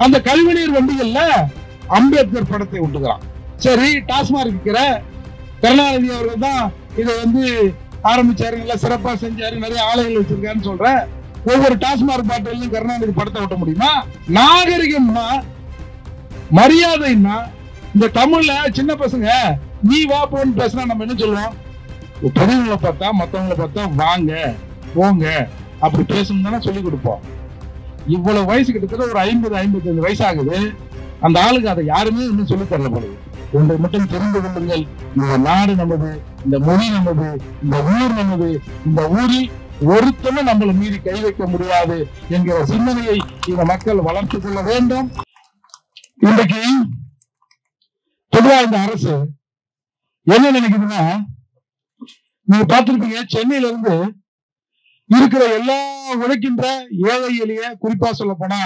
அந்த கழிவுநீர் வண்டிகள்ல அம்பேத்கர் படத்தை ஒட்டுகிறான். சரி, டாஸ்மாக் இருக்கிற கருணாநிதி அவர்கள் தான் இதை ஆரம்பிச்சாரு, நல்லா சிறப்பா செஞ்சாரு, நிறைய ஆலைகள் வச்சிருக்காருன்னு சொல்ற. ஒவ்வொரு டாஸ்மாக் பாட்டிலும் கருணாநிதி படத்தை ஒட்ட முடியுமா? நாகரிகம்னா, மரியாதைன்னா, இந்த தமிழ்ல சின்ன பசங்க நீ வா போன்னு பேசினா நம்ம என்ன சொல்லுவோம்? பெரியவங்களை பார்த்தா மத்தவங்களை பார்த்தா வாங்க போங்க அப்படி பேசணும் தானே சொல்லி கொடுப்போம். இவ்வளவு வயசு கிட்டத்தட்ட ஒரு 50-55 வயசு ஆகுது. அந்த ஆளுக்கு அதை யாருமே இன்னும் சொல்லி தரப்படுது. ஒன்றை மட்டும் தெரிந்து கொள்ளுங்கள், இந்த நாடு நமது, இந்த மொழி நமது, இந்த ஊர் நமது, இந்த ஊரில் ஒருத்தனும் நம்மளை மீறி கை வைக்க முடியாது என்கிற சிந்தனையை இந்த மக்கள் வளர்த்துக் கொள்ள வேண்டும். இன்றைக்கு பொதுவா இந்த அரசு என்ன நினைக்குதுன்னா, நீங்க பார்த்திருப்பீங்க, சென்னையில இருந்து இருக்கிற எல்லா உழைக்கின்ற ஏழை எளிய, குறிப்பா சொல்ல போனா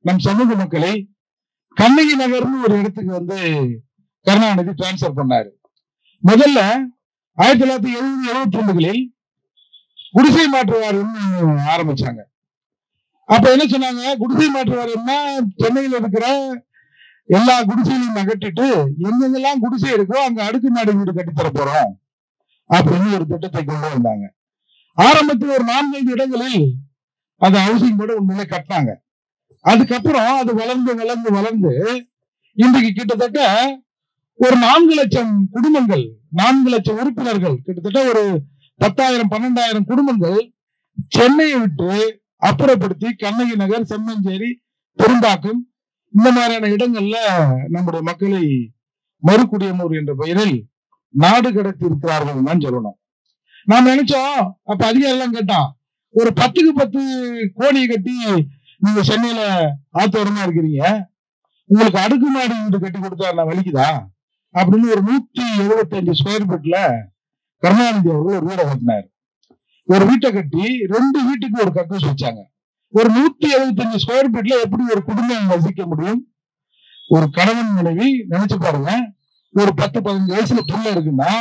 நம் சமூக மக்களை கண்ணகி நகர்னு ஒரு இடத்துக்கு கருணாநிதி டிரான்ஸ்பர் பண்ணாரு. முதல்ல 1970-71களில் குடிசை மாற்று வாரியம் ஆரம்பிச்சாங்க. அப்ப என்ன சொன்னாங்க? குடிசை மாற்று வாரியம்னா சென்னையில இருக்கிற எல்லா குடிசைகளையும் அகற்றிட்டு எங்கெங்கெல்லாம் குடிசை இருக்கோ அங்க அடுக்குமாடி வீடு கட்டித்தர போறோம் அப்படின்னு ஒரு திட்டத்தை கொண்டு வந்தாங்க. ஆரம்பத்தில் ஒரு 4-5 இடங்களில் அந்த ஹவுசிங் போர்டு உண்மையிலே கட்டினாங்க. அதுக்கப்புறம் அது வளர்ந்து வளர்ந்து வளர்ந்து இன்றைக்கு கிட்டத்தட்ட ஒரு 4 லட்சம் குடும்பங்கள், 4 லட்சம் உறுப்பினர்கள், கிட்டத்தட்ட ஒரு 10,000-12,000 குடும்பங்கள் சென்னையை விட்டு அப்புறப்படுத்தி கண்ணகி நகர், செம்மஞ்சேரி, பெரும்பாக்கம் இந்த மாதிரியான இடங்கள்ல நம்முடைய மக்களை மறுகுடியனூர் என்ற பெயரில் நாடு கடத்தி இருக்கிறார்கள் தான் சொல்லணும். நாம் நினைச்சோம், அப்ப அதிகாரம் கேட்டான், ஒரு 10க்கு 10 கோடி கட்டி நீங்க சென்னையில ஆத்தோரமா இருக்கிறீங்க, உங்களுக்கு அடுக்குமாடி வீடு கட்டி கொடுத்தா வலிக்குதா அப்படின்னு ஒரு 175 ஸ்கொயர் ஃபீட்ல கருணாநிதி அவர்கள் ஒரு வீடை கட்டினார். ஒரு வீட்டை கட்டி 2 வீட்டுக்கு ஒரு கக்கூஸ் வச்சாங்க. ஒரு 175 ஸ்கொயர் ஃபீட்ல எப்படி ஒரு குடும்பம் வசிக்க முடியும்? ஒரு கணவன் மனைவி நினைச்சு பாருங்க, ஒரு 10-15 வயசுல புள்ள இருக்குன்னா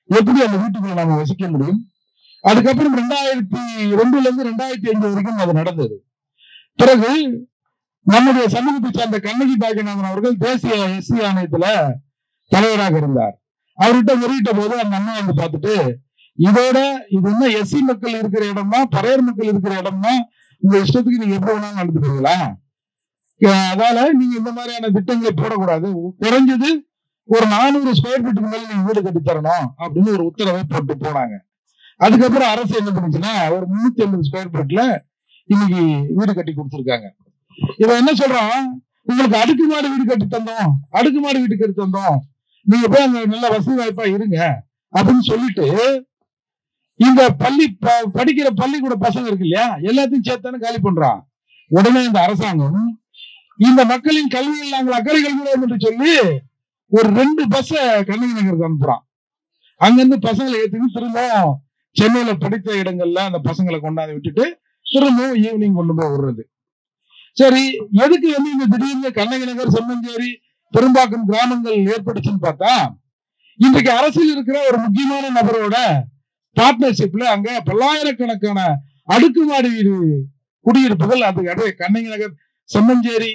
எப்படி அந்த வீட்டுக்குள்ள நாம வசிக்க முடியும்? அதுக்கப்புறம் 2002 இருந்து 2005 வரைக்கும் அது நடந்தது. பிறகு நம்முடைய சமூகத்தை சார்ந்த கண்ணகி பாக்கியநாதன் அவர்கள் தேசிய எஸ்சி ஆணையத்துல தலைவராக இருந்தார். அவர்கிட்ட முறையிட்ட போது அந்த அம்மா பார்த்துட்டு, இதோட இது என்ன எஸ்சி மக்கள் இருக்கிற இடம்னா, பறையர் மக்கள் இருக்கிற இடம்னா, உங்க இஷ்டத்துக்கு நீங்க எப்படி வேணாலும் நடந்துக்கிறீங்களா? அதால நீங்க இந்த மாதிரியான திட்டங்களை போடக்கூடாது, குறைஞ்சது ஒரு 400 ஸ்கொயர் ஃபீட்டுக்கு மேல நீங்க வீடு கட்டி தரணும் அப்படின்னு ஒரு உத்தரவை போட்டு போனாங்க. அதுக்கப்புறம் அரசு என்ன பண்ணுச்சுன்னா, ஒரு 350 ஸ்கொயர் ஃபீட்ல இன்னைக்கு வீடு கட்டி கொடுத்துருக்காங்க. இவன் என்ன சொல்றான், உங்களுக்கு அடுக்குமாடி வீடு கட்டி தந்தோம், அடுக்குமாடி வீடு கட்டி தந்தோம், நீங்க போய் அங்க நல்ல வசதி வாய்ப்பா இருங்க அப்படின்னு சொல்லிட்டு, இந்த பள்ளி படிக்கிற பள்ளிக்கூட பசங்க இருக்கு இல்லையா, எல்லாத்தையும் சேர்த்தானே காலி பண்றான். உடனே இந்த அரசாங்கம் இந்த மக்களின் கல்வியில் நாங்கள் அக்கறை கொள்கிறோம் என்று சொல்லி ஒரு 2 பஸ் கண்ணகி நகருக்கு அனுப்புறான். அங்கிருந்து பசங்களை ஏற்றி திரும்ப சென்னையில படித்த இடங்கள்ல அந்த பசங்களை கொண்டாந்து விட்டுட்டு திரும்பவும் ஈவினிங் கொண்டு போய் விடுறது. சரி, எதுக்கு இந்த திடீர்னு கண்ணகி நகர், செம்மஞ்சேரி, பெரும்பாக்கம் கிராமங்கள் ஏற்படுச்சுன்னு பார்த்தா, இன்றைக்கு அரசியல் இருக்கிற ஒரு முக்கியமான நபரோட பார்ட்னர்ஷிப்ல அங்க பல்லாயிரக்கணக்கான அடுக்குமாடி வீடு குடியிருப்புகள், அது கண்ணகி நகர், செம்மஞ்சேரி,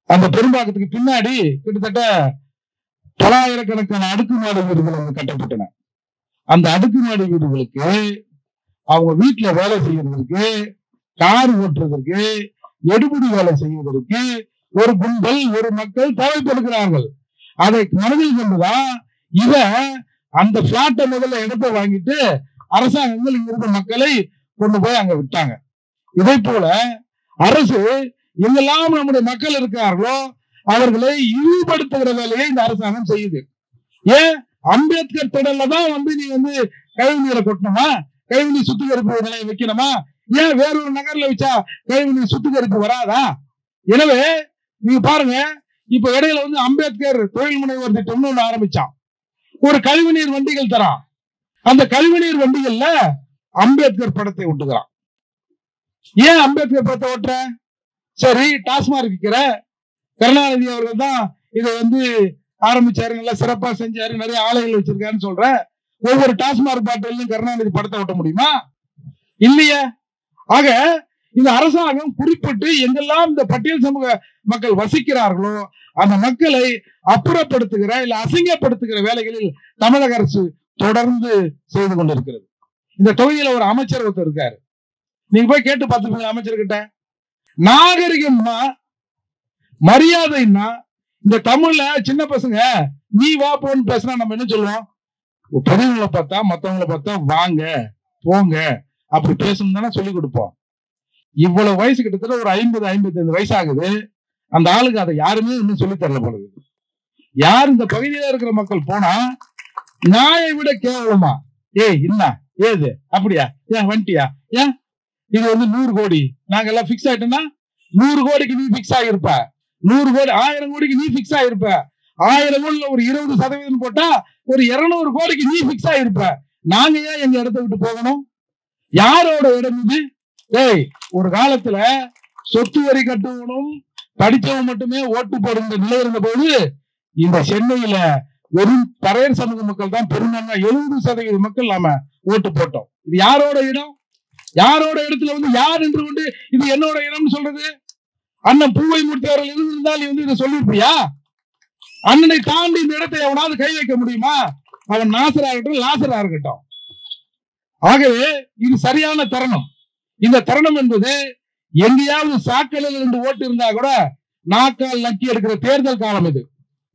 அந்த பெரும்பாக்கத்துக்கு பின்னாடி கிட்டத்தட்ட பல்லாயிரக்கணக்கான அடுக்குமாடி வீடுகள் கட்டப்பட்டன. அந்த அடுக்குமாடி வீடுகளுக்கு அவங்க வீட்டுல வேலை செய்யறதுக்கு, கார் ஓட்டுறதுக்கு, எடுபடி வேலை செய்வதற்கு ஒரு கும்பல், ஒரு மக்கள் தேவைப்படுகிறார்கள். அதை மனதில் கொண்டுதான் அந்த பிளாட்டை முதல்ல இடத்தை வாங்கிட்டு அரசாங்கங்கள் இங்கிருந்த மக்களை கொண்டு போய் அங்க விட்டாங்க. இதே போல அரசு எங்கெல்லாம் நம்முடைய மக்கள் இருக்கிறார்களோ அவர்களை இழிவுபடுத்துகிற வேலையை இந்த அரசாங்கம் செய்யுது. ஏன் அம்பேத்கர் திடல்ல தான் நீ கழிவுநீரை கொட்டணுமா, கழிவுநீர் சுத்திகரிப்பு நிலையை வைக்கணுமா? ஏன் வேறொரு நகர்ல வச்சா கழிவுநீர் சுத்திகரிப்பு வராதா? எனவே நீங்க பாருங்க, இப்ப இடையில அம்பேத்கர் தொழில் முனைவர் திட்டம்னு ஒண்ணு ஆரம்பிச்சான். ஒரு கழிவுநீர் வண்டிகள் தரான். அந்த கழிவுநீர் வண்டிகள்ல அம்பேத்கர் படத்தை ஒட்டுகிறான். ஏன் அம்பேத்கர் படத்தை ஒட்டுற? சரி, டாஸ்மாக் இருக்கிற கருணாநிதி அவர்கள் தான் இதை ஆரம்பிச்சாரு, நல்லா சிறப்பா செஞ்சாரு, நிறைய ஆலைகள் வச்சிருக்காருன்னு சொல்ற. ஒவ்வொரு டாஸ்மாக் பாட்டிலும் கருணாநிதி படத்தை ஒட்ட முடியுமா? இல்லையே. ஆக இந்த அரசாங்கம் குறிப்பிட்டு எங்கெல்லாம் இந்த பட்டியல் சமூக மக்கள் வசிக்கிறார்களோ அந்த மக்களை அப்புறப்படுத்துகிற இல்ல அசிங்கப்படுத்துகிற வேலைகளில் தமிழக அரசு தொடர்ந்து செய்து கொண்டிருக்கிறது. இந்த தொகுதியில ஒரு அமைச்சர் ஒருத்தர் இருக்காரு, நீங்க போய் கேட்டு பார்த்துருப்பீங்க அமைச்சர்கிட்ட. நாகரிகம்னா மரியாதைன்னா இந்த தமிழ்ல சின்ன பசங்க நீ வா போன்னு பேசினா நம்ம என்ன சொல்லுவோம்? பெரியவங்களை பார்த்தா மத்தவங்களை பார்த்தா வாங்க போங்க அப்படி பேசணும் தானே சொல்லி கொடுப்போம். இவ்வளவு வயசு கிட்டத்தட்ட ஒரு 50-55 வயசு ஆகுது. அந்த ஆளுக்கு அதை யாருமே இன்னும் சொல்லி தரல போடுது. யார் இந்த பகுதியில இருக்கிற மக்கள் போனா நாயை விட கேவலமா ஏய் என்ன ஏது அப்படியா ஏன் வந்துட்டியா ஏன் இது 100 கோடி நாங்க எல்லாம் பிக்ஸ் ஆயிட்டோம்னா 100 கோடிக்கு நீ பிக்ஸ் ஆகிருப்ப, 100 கோடி 1000 கோடிக்கு நீ பிக்ஸ் ஆகிருப்ப, 1000 கோடியில ஒரு 20% போட்டா ஒரு 200 கோடிக்கு நீ பிக்ஸ் ஆகிருப்ப. நாங்க ஏன் எங்க இடத்தை விட்டு போகணும்? யாரோட இடம் இது? ஏய், ஒரு காலத்துல சொத்து வரி கட்டுவனும் படிச்சவன் மட்டுமே ஓட்டு போடுகிற நிலை இருந்த போது இந்த சென்னையில வெறும் பறையர் சமூக மக்கள் தான் பெரும்பான்மை 70% மக்கள் நாம ஓட்டு போட்டோம். இது யாரோட இடம்? யாரோட இடத்துல யார் என்று கொண்டு இது என்னோட இடம்னு சொல்றது? அண்ணன் பூவை மூர்த்தி அவர்கள் இருந்திருந்தால் நீ இதை சொல்லிருப்பியா? அண்ணனை தாண்டி இந்த இடத்தை எவனாவது கை வைக்க முடியுமா? அவன் நாசரா இருக்கட்டும் லாசரா இருக்கட்டும். ஆகவே இது சரியான தருணம். இந்த தருணம் என்பது எங்கேயாவது சாக்கடையில் 2 ஓட்டு இருந்தா கூட நாக்கால் நக்கி எடுக்கிற தேர்தல் காலம் இது.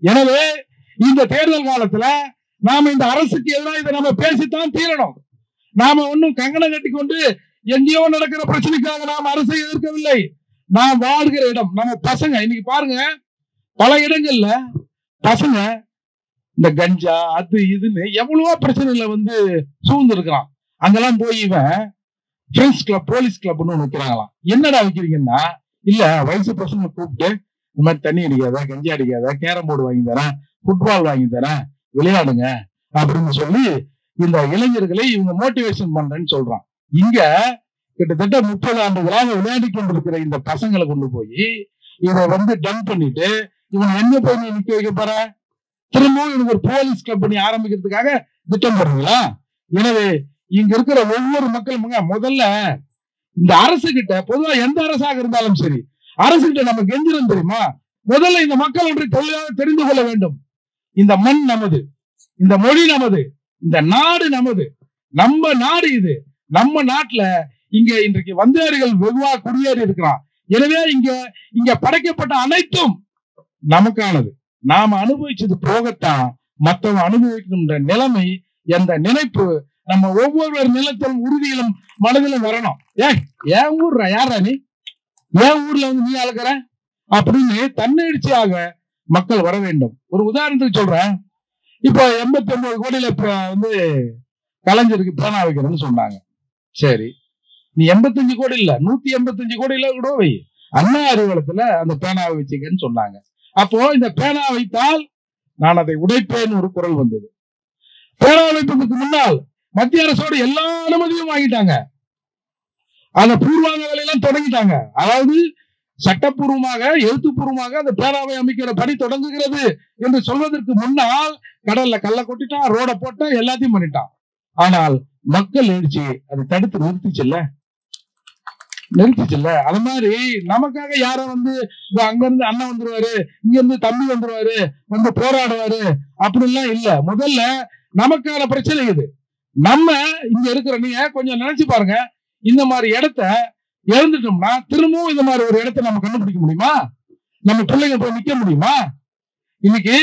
எனவே இந்த தேர்தல் காலத்துல நாம இந்த அரசுக்கு எதிராக இதை நம்ம பேசித்தான் தீரணும். நாம ஒன்னும் கங்கணம் கட்டி கொண்டு எங்கேயோ நடக்கிற பிரச்சனைக்காக நாம் அரசை எதிர்க்கவில்லை. நாம் வாழ்கிற இடம் நம்ம பசங்க இன்னைக்கு பாருங்க, பல இடங்கள்ல பசங்க இந்த கஞ்சா அது இதுன்னு எவ்வளவோ பிரச்சனைகளை சூழ்ந்து இருக்கிறான். அங்கெல்லாம் போய் இவன் ஃப்ரெண்ட்ஸ் கிளப் போலீஸ் கிளப்னு ஒண்ணு வைக்கிறாங்களாம். என்னடா வைக்கிறீங்கன்னா, இல்ல வயசு பசங்களை கூப்பிட்டு இந்த மாதிரி தண்ணி அடிக்காத, கஞ்சி அடிக்காத, கேரம் போர்டு வாங்கி தரேன், ஃபுட்பால் வாங்கி தரேன், விளையாடுங்க அப்படின்னு சொல்லி இந்த இளைஞர்களை இவங்க மோட்டிவேஷன் பண்றேன்னு சொல்றான். இங்க கிட்டத்தட்ட 30 ஆண்டுகளாக விளையாடி கொண்டிருக்கிற இந்த பசங்களை கொண்டு போய் இதை டன் பண்ணிட்டு இவன் என்ன போய் நிக்க வைக்க போற? திரும்பவும் இவனுக்கு ஒரு போலீஸ் கம்பெனி ஆரம்பிக்கிறதுக்காக திட்டம் போடுறீங்களா? எனவே இங்க இருக்கிற ஒவ்வொரு மக்களும் முதல்ல இந்த அரசு கிட்ட, பொதுவா எந்த அரசாக இருந்தாலும் சரி, அரசு கிட்ட நம்ம கெஞ்சிரும் தெரியுமா? முதல்ல இந்த மக்கள் ஒன்றை தெளிவாக தெரிந்து கொள்ள வேண்டும். இந்த மண் நமது, இந்த மொழி நமது, இந்த நாடு நமது, நம்ம நாடு இது. நம்ம நாட்டுல இங்க இன்றைக்கு வந்தேரிகள் வெகுவாக குடியேறி இருக்கிறான். எனவே இங்க படைக்கப்பட்ட அனைத்தும் நமக்கானது. நாம அனுபவிச்சது போகத்தான் மற்றவங்க அனுபவிக்கின்ற நிலைமை, எந்த நினைப்பு நம்ம ஒவ்வொரு நிலத்திலும் உறுதியிலும் மனதிலும் வரணும். ஏன் ஊர்ரா யாரா நீ, ஏன் ஊர்ல நீ அழகிற அப்படின்னு தன்னெழுச்சியாக மக்கள் வர வேண்டும். ஒரு உதாரணத்துக்கு சொல்றேன். இப்ப 89 கோடியில கலைஞருக்கு பேனா வைக்கிறேன்னு சொன்னாங்க. சரி, நீ 85 கோடி இல்ல 185 கோடியில கூட வை, அண்ணா அறிவாலயத்துல அந்த பேனாவை வச்சுக்கன்னு சொன்னாங்க. அப்போ இந்த பேனா வைத்தால் நான் அதை உடைப்பேன்னு ஒரு குரல் வந்தது. பேனா வைப்பதற்கு முன்னால் மத்திய அரசோட எல்லா அனுமதியும் வாங்கிட்டாங்க. அந்த பூர்வாங்க வேலையெல்லாம் தொடங்கிட்டாங்க. அதாவது சட்டப்பூர்வமாக எழுத்துப்பூர்வமாக அந்த பேனாவை அமைக்கிற பணி தொடங்குகிறது என்று சொல்வதற்கு முன்னால் கடல்ல கல்ல கொட்டிட்டான், ரோட போட்டான், எல்லாத்தையும் பண்ணிட்டான். ஆனால் மக்கள் எழுச்சி அதை தடுத்து நிறுத்திச்சுல்ல. அது மாதிரி நமக்காக யாரும் அங்க இருந்து அண்ணன் வந்துருவாரு, இங்க இருந்து தம்பி வந்துருவாரு, போராடுவாரு அப்படின்லாம் இல்ல. முதல்ல நமக்கான பிரச்சனை இது. நம்ம இங்க இருக்கிற, நீங்க கொஞ்சம் நினைச்சு பாருங்க, இந்த மாதிரி இடத்த இழந்துட்டோம்னா திரும்பவும் இந்த மாதிரி ஒரு இடத்த நம்ம கண்டுபிடிக்க முடியுமா? நம்ம பிள்ளைங்க போய் நிக்க முடியுமா? இன்னைக்கு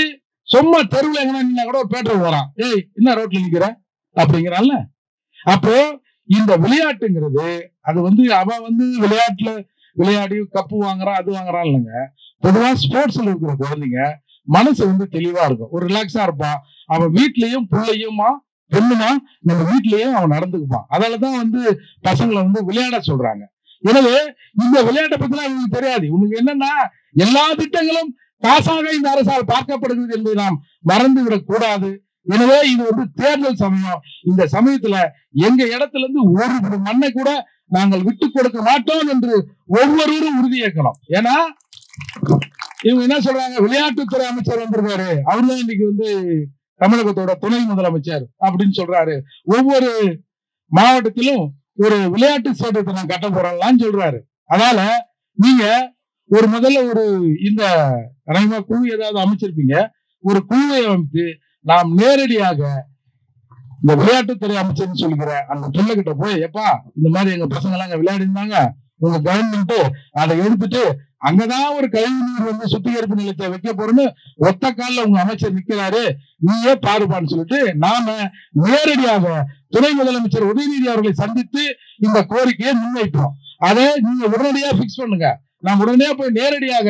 சும்மா தெருவில் எங்கன்னா நின்னா கூட ஒரு பேட்ரோல் வரான், ஏய் என்ன ரோட்ல நிக்கிற அப்படிங்கிறான்ல. அப்போ இந்த விளையாட்டுங்கிறது அது அவன் விளையாட்டுல விளையாடி கப்பு வாங்குறான், அது வாங்குறான் இல்லைங்க. பொதுவா ஸ்போர்ட்ஸ்ல இருக்கிற குழந்தைங்க மனசு தெளிவா இருக்கும், ஒரு ரிலாக்ஸா இருப்பான். அவன் வீட்லயும் பிள்ளையுமா பொண்ணுமா நம்ம வீட்லயும் அவன் நடந்துக்குப்பான். அதனாலதான் பசங்களை விளையாட சொல்றாங்க. எனவே இந்த விளையாட்டை பத்திலாம் இவங்களுக்கு தெரியாது. இவங்களுக்கு என்னன்னா எல்லா திட்டங்களும் காசாக இந்த அரசால் பார்க்கப்படுகிறது என்பதை நாம் மறந்து விடக் கூடாது. எனவே இது தேர்தல் சமயம். இந்த சமயத்துல எங்க இடத்துல இருந்து ஒரு மண்ணை கூட நாங்கள் விட்டு கொடுக்க மாட்டோம் என்று ஒவ்வொருவரும் உறுதியேற்கணும். ஏன்னா இவங்க என்ன சொல்றாங்க, விளையாட்டுத்துறை அமைச்சர் வந்திருக்காரு, அவர்தான் இன்னைக்கு தமிழகத்தோட துணை முதலமைச்சர் அப்படின்னு சொல்றாரு. ஒவ்வொரு மாவட்டத்திலும் ஒரு விளையாட்டு ஸ்டேடியத்தை நான் கட்ட போறேன்லாம் சொல்றாரு. அதனால நீங்க ஒரு முதல்ல ஒரு இந்த குழு ஏதாவது அமைச்சிருப்பீங்க, ஒரு குழுவை அமைத்து நாம் நேரடியாக இந்த விளையாட்டுத்துறை அமைச்சர்னு சொல்லிக்கிற அந்த பிள்ளைகிட்ட போய், எப்பா இந்த மாதிரி எங்க பசங்க எல்லாம் அங்க விளையாடி இருந்தாங்க, உங்க கவர்மெண்ட் அதை எடுத்துட்டு அங்கதான் ஒரு கழிவுநீர் வந்து சுத்திகரிப்பு நிலையத்தை வைக்க போறோம்னு ஒத்த காலில் உங்க அமைச்சர் நிக்கிறாரு, நீயே பாருப்பான்னு சொல்லிட்டு நாம நேரடியாக துணை முதலமைச்சர் உதயநிதி அவர்களை சந்தித்து இந்த கோரிக்கையை முன்வைப்போம். அதை நீங்க உடனடியா பிக்ஸ் பண்ணுங்க. நாம் உடனடியா போய் நேரடியாக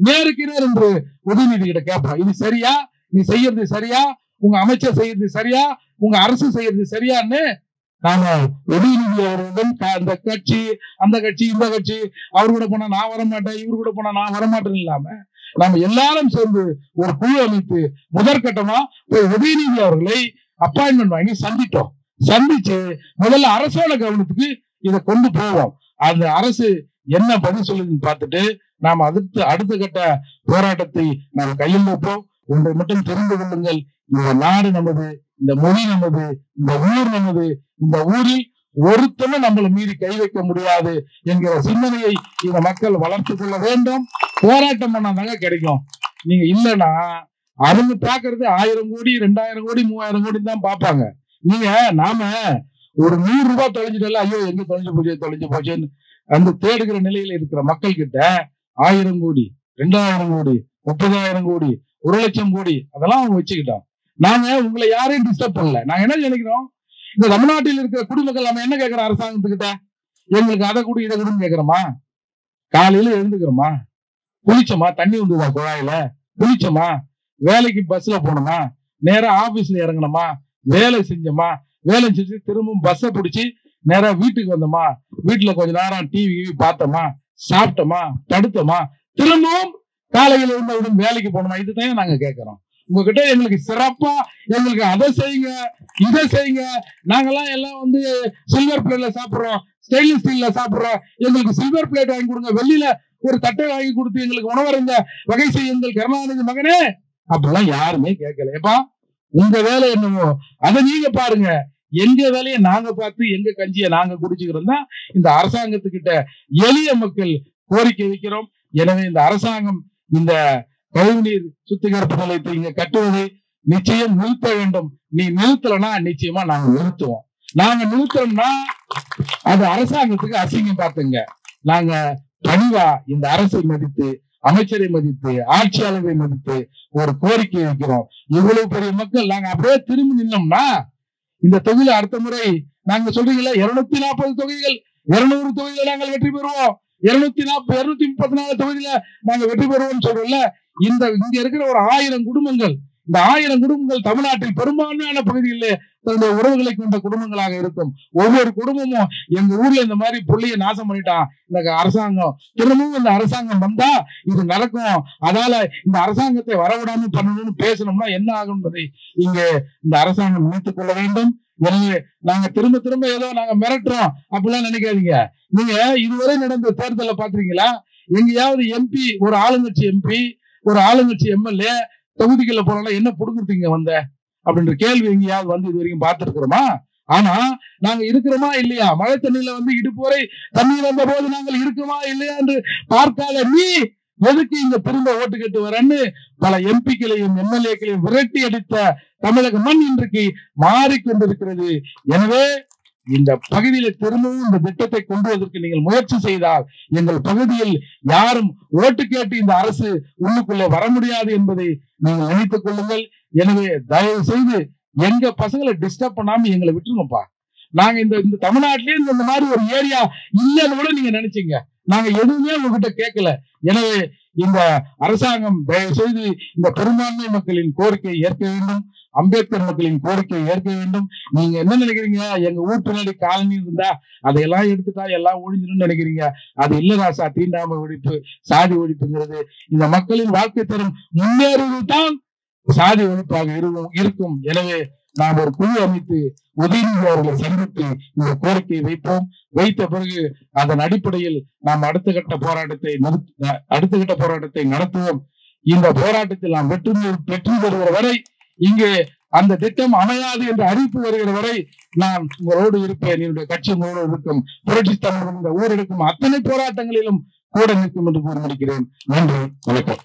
நேருக்கு நேர் என்று உதயநிதி கிட்ட கேட்போம். இது சரியா, நீ செய்யறது சரியா, உங்க அமைச்சர் செய்யறது சரியா, உங்க அரசு செய்யறது சரியான்னு நாம உதயநிதி அவர்களிடம் அந்த கட்சி அந்த கட்சி இந்த கட்சி அவர் கூட போனா நான் வரமாட்டேன், இவர் கூட போனா நான் வரமாட்டேன்னு இல்லாம நாம எல்லாரும் சேர்ந்து ஒரு குழு அமைத்து முதற்கட்டமா போய் உதயநிதி அவர்களை அப்பாயின்மெண்ட் வாங்கி சந்தித்தோம். சந்திச்சு முதல்ல அரசோட கவனத்துக்கு இதை கொண்டு போவோம். அந்த அரசு என்ன பதில் சொல்லுதுன்னு பார்த்துட்டு நாம் அடுத்த கட்ட போராட்டத்தை நாம் கையில் வைப்போம். ஒன்றை மட்டும் தெரிந்து கொள்ளுங்கள், இந்த நாடு நமது, இந்த மொழி நமது, இந்த ஊர் நமது. இந்த ஊரில் ஒருத்தனும் நம்மளை மீறி கை வைக்க முடியாது என்கிற சிந்தனையை இந்த மக்கள் வளர்த்துக் கொள்ள வேண்டும். போராட்டம் பண்ணாதாங்க கிடைக்கும். நீங்க இல்லைன்னா அவங்க பாக்குறது 1000 கோடி 2000 கோடி 3000 கோடி தான் பார்ப்பாங்க. நீங்க நாம ஒரு 100 ரூபாய் தொலைஞ்சிட்டல, ஐயோ எங்க தொலைஞ்சு போச்சுன்னு அந்த தேடுகிற நிலையில இருக்கிற மக்கள் கிட்ட 1000 கோடி 2000 கோடி 30,000 கோடி 1,00,000 கோடி அதெல்லாம் அவங்க வச்சுக்கிட்டோம். நாங்க உங்களை யாரையும் டிஸ்டர்ப் பண்ணல. நாங்க என்ன நினைக்கிறோம், இந்த தமிழ்நாட்டில் இருக்கிற குடிமக்கள் நம்ம என்ன கேட்கிறோம் அரசாங்கத்துக்கிட்ட, எங்களுக்கு அதை கூட இதை கூடன்னு கேட்கிறோமா? காலையில எழுந்துக்கிறோமா, குளிச்சோமா, தண்ணி வந்துதா குழாயில, குளிச்சோமா, வேலைக்கு பஸ்ல போனோமா, நேரா ஆபீஸ்ல இறங்கணுமா, வேலை செஞ்சோமா, வேலை செஞ்சு திரும்பவும் பஸ்ஸை பிடிச்சி நேரா வீட்டுக்கு வந்தோமா, வீட்டுல கொஞ்ச நேரம் டிவி பார்த்தோமா, சாப்பிட்டோமா, படுத்தோமா, திரும்பவும் காலையில இருந்தவுடன் வேலைக்கு போனோமா, இதுதான் நாங்க கேட்கிறோம். உங்ககிட்ட எங்களுக்கு சிறப்பா எங்களுக்கு அதை செய்யுங்க இதை செய்யுங்க, நாங்கெல்லாம் எல்லாம் வந்து சில்வர் பிளேட்ல சாப்பிடுறோம், ஸ்டெயின்லெஸ் ஸ்டீல்ல சாப்பிடுறோம், எங்களுக்கு சில்வர் பிளேட் வாங்கி கொடுங்க, வெள்ளியில ஒரு தட்டை வாங்கி கொடுத்து எங்களுக்கு உணவருந்த வகை செய்யுங்கள் கருணாநிதி மகனே, அப்படிலாம் யாருமே கேட்கல. ஏப்பா உங்க வேலை என்னவோ அதை நீங்க பாருங்க, எங்க வேலையை நாங்க பார்த்து எங்க கஞ்சியை நாங்க குடிச்சுக்கிறோம் தான் இந்த அரசாங்கத்துக்கிட்ட எளிய மக்கள் கோரிக்கை வைக்கிறோம். எனவே இந்த அரசாங்கம் இந்த கழிவுநீர் சுத்திகரிப்பு நிலையத்தை இங்க கட்டுவதை நிச்சயம் நிறுத்த வேண்டும். நீ நிறுத்தலன்னா நிச்சயமா நாங்க நிறுத்துவோம். நாங்க நிறுத்தோம்னா அது அரசாங்கத்துக்கு அசிங்கம் பார்த்துங்க. நாங்க பணிவா இந்த அரசை மதித்து, அமைச்சரை மதித்து, ஆட்சியாளரை மதித்து ஒரு கோரிக்கை வைக்கிறோம். இவ்வளவு பெரிய மக்கள் நாங்க அப்படியே திரும்பி நின்னோம்னா இந்த தொகுதியில அடுத்த முறை நாங்க சொல்றீங்களா 240 தொகுதிகள் 200 தொகுதியில நாங்கள் வெற்றி பெறுவோம், 234 தொகுதியில நாங்க வெற்றி பெறுவோம்னு சொல்றோம்ல. இங்க இருக்கிற ஒரு 1000 குடும்பங்கள், இந்த 1000 குடும்பங்கள் தமிழ்நாட்டில் பெரும்பான்மையான பகுதிகளில் தன்னுடைய உறவுகளை கொண்ட குடும்பங்களாக இருக்கும். ஒவ்வொரு குடும்பமும் எங்க ஊர்ல இந்த மாதிரி புள்ளிய நாசம் பண்ணிட்டான், இந்த அரசாங்கம் திரும்பவும் இந்த அரசாங்கம் வந்தா இது நடக்கும், அதனால இந்த அரசாங்கத்தை வரவிடாம பண்ணணும்னு பேசணும்னா என்ன ஆகும் என்பதை இங்க இந்த அரசாங்கம் நினைத்துக் கொள்ள வேண்டும். எனவே நாங்க திரும்ப ஏதோ நாங்க மிரட்டுறோம் அப்படிலாம் நினைக்காதீங்க. நீங்க இதுவரை நடந்த தேர்தலை பாத்துறீங்களா? எங்கேயாவது எம்பி, ஒரு ஆளுங்கட்சி எம்பி, ஒரு ஆளுங்கட்சி எம்எல்ஏ தொகுதிகளில் போனாலும் என்ன புடுங்குறீங்க வந்த அப்படின்ற கேள்வி எங்கேயாவது வந்து இது வரைக்கும் பார்த்திருக்கிறோமா? ஆனா நாங்க இருக்கிறோமா இல்லையா? மழை தண்ணியில வந்து இடுப்பு வரை தண்ணீர் வந்த போது நாங்கள் இருக்குமா இல்லையா என்று பார்க்காத நீ எதுக்கு இங்க திரும்ப ஓட்டு கேட்டு வரன்னு பல எம்பிக்களையும் எம்எல்ஏக்களையும் விரட்டி அடித்த தமிழக மண் இன்றைக்கு மாறிக்கொண்டிருக்கிறது. எனவே இந்த பகுதியில திரும்பவும் இந்த திட்டத்தை கொண்டு வருவதற்கு நீங்கள் முயற்சி செய்தால் எங்கள் பகுதியில் யாரும் ஓட்டு கேட்டு இந்த அரசு உள்ளுக்குள்ளே வர முடியாது என்பதை நீங்கள் நினைத்துக் கொள்ளுங்கள். எனவே தயவு செய்து எங்க பசங்களை டிஸ்டர்ப் பண்ணாம எங்களை விட்டுருங்கப்பா. நாங்க இந்த தமிழ்நாட்டிலே இந்த மாதிரி ஒரு ஏரியா இல்லைன்னு கூட நீங்க நினைச்சீங்க, நாங்க எதுவுமே உங்ககிட்ட கேட்கல. எனவே இந்த அரசாங்கம் தயவு செய்து இந்த பெரும்பான்மை மக்களின் கோரிக்கையை ஏற்க வேண்டும், அம்பேத்கர் மக்களின் கோரிக்கையை ஏற்க வேண்டும். நீங்க என்ன நினைக்கிறீங்க, எங்க ஊர் பின்னாடி காலனி இருந்தா அதையெல்லாம் எடுத்துட்டா எல்லாம் ஒழிஞ்சிடும் நினைக்கிறீங்க. அது இல்ல ராசா. தீண்டாமை ஒழிப்பு, சாதி ஒழிப்புங்கிறது இந்த மக்களின் வாழ்க்கை தரம் முன்னேறுவதுதான் சாதி ஒழிப்பாக இருக்கும். எனவே நாம் ஒரு குழு அமைத்து உதயநிதி அவர்களை சந்தித்து இந்த கோரிக்கையை வைப்போம். வைத்த பிறகு அதன் அடிப்படையில் நாம் அடுத்த கட்ட போராட்டத்தை நடத்துவோம். இந்த போராட்டத்தில் நாம் வெற்றி பெறுகிற வரை இங்கே அந்த திட்டம் அமையாது என்று அறிவிப்பு வருகிற வரை நான் உங்களோடு இருப்பேன். என்னுடைய கட்சி உங்களோடு இருக்கும். புரட்சி தமிழ் ஊரெடுக்கும் அத்தனை போராட்டங்களிலும் கூட நிற்கும் என்று கூறி முடிக்கிறேன். நன்றி, வணக்கம்.